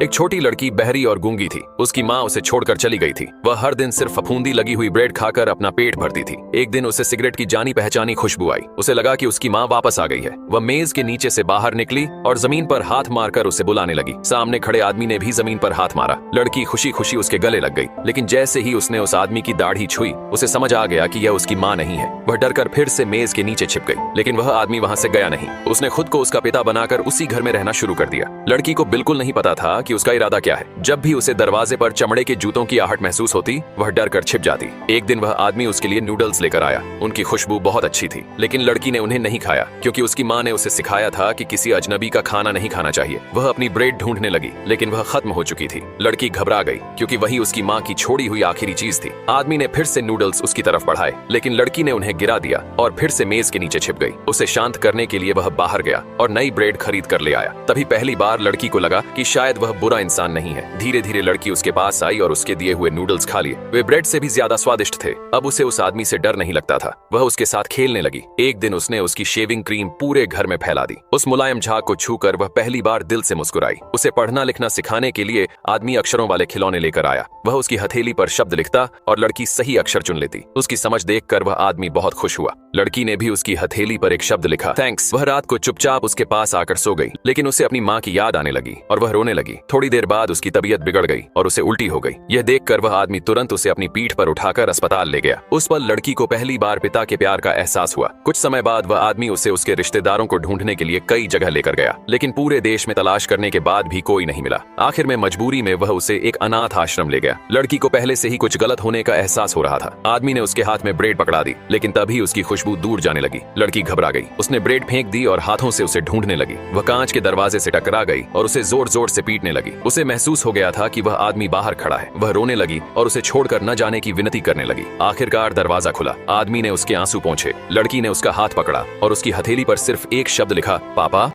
एक छोटी लड़की बहरी और गूंगी थी। उसकी माँ उसे छोड़कर चली गई थी। वह हर दिन सिर्फ फफूंदी लगी हुई ब्रेड खाकर अपना पेट भरती थी। एक दिन उसे सिगरेट की जानी पहचानी खुशबू आई। उसे लगा कि उसकी माँ वापस आ गई है। वह मेज के नीचे से बाहर निकली और जमीन पर हाथ मारकर उसे बुलाने लगी। सामने खड़े आदमी ने भी जमीन पर हाथ मारा। लड़की खुशी खुशी उसके गले लग गई, लेकिन जैसे ही उसने उस आदमी की दाढ़ी छुई, उसे समझ आ गया कि यह उसकी माँ नहीं है। वह डरकर फिर से मेज के नीचे छिप गई, लेकिन वह आदमी वहां से गया नहीं। उसने खुद को उसका पिता बनाकर उसी घर में रहना शुरू कर दिया। लड़की को बिल्कुल नहीं पता था कि उसका इरादा क्या है। जब भी उसे दरवाजे पर चमड़े के जूतों की आहट महसूस होती, वह डर कर छिप जाती। एक दिन वह आदमी उसके लिए नूडल्स लेकर आया। उनकी खुशबू बहुत अच्छी थी, लेकिन लड़की ने उन्हें नहीं खाया, क्योंकि उसकी माँ ने उसे सिखाया था कि किसी अजनबी का खाना नहीं खाना चाहिए। वह अपनी ब्रेड ढूंढने लगी, लेकिन वह खत्म हो चुकी थी। लड़की घबरा गई, क्योंकि वही उसकी माँ की छोड़ी हुई आखिरी चीज थी। आदमी ने फिर से नूडल्स उसकी तरफ बढ़ाए, लेकिन लड़की ने उन्हें गिरा दिया और फिर से मेज के नीचे छिप गई। उसे शांत करने के लिए वह बाहर गया और नई ब्रेड खरीद कर ले आया। तभी पहली बार लड़की को लगा कि शायद वह बुरा इंसान नहीं है। धीरे धीरे लड़की उसके पास आई और उसके दिए हुए नूडल्स खा लिए। वे ब्रेड से भी ज्यादा स्वादिष्ट थे। अब उसे उस आदमी से डर नहीं लगता था। वह उसके साथ खेलने लगी। एक दिन उसने उसकी शेविंग क्रीम पूरे घर में फैला दी। उस मुलायम झाग को छूकर वह पहली बार दिल से मुस्कुराई। उसे पढ़ना लिखना सिखाने के लिए आदमी अक्षरों वाले खिलौने लेकर आया। वह उसकी हथेली पर शब्द लिखता और लड़की सही अक्षर चुन लेती। उसकी समझ देखकर वह आदमी बहुत खुश हुआ। लड़की ने भी उसकी हथेली पर एक शब्द लिखा, थैंक्स। वह रात को चुपचाप उसके पास आकर सो गई, लेकिन उसे अपनी माँ की याद आने लगी और वह रोने लगी। थोड़ी देर बाद उसकी तबीयत बिगड़ गई और उसे उल्टी हो गई। यह देखकर वह आदमी तुरंत उसे अपनी पीठ पर उठाकर अस्पताल ले गया। उस पल लड़की को पहली बार पिता के प्यार का एहसास हुआ। कुछ समय बाद वह आदमी उसे उसके रिश्तेदारों को ढूंढने के लिए कई जगह लेकर गया, लेकिन पूरे देश में तलाश करने के बाद भी कोई नहीं मिला। आखिर में मजबूरी में वह उसे एक अनाथ आश्रम ले गया। लड़की को पहले से ही कुछ गलत होने का एहसास हो रहा था। आदमी ने उसके हाथ में ब्रेड पकड़ा दी, लेकिन तभी उसकी खुशबू दूर जाने लगी। लड़की घबरा गई। उसने ब्रेड फेंक दी और हाथों से उसे ढूंढने लगी। वह कांच के दरवाजे से टकरा गई और उसे जोर जोर से पीटने लगी। उसे महसूस हो गया था कि वह आदमी बाहर खड़ा है। वह रोने लगी और उसे छोड़कर न जाने की विनती करने लगी। आखिरकार दरवाजा खुला। आदमी ने उसके आंसू पोंछे। लड़की ने उसका हाथ पकड़ा और उसकी हथेली पर सिर्फ एक शब्द लिखा, पापा।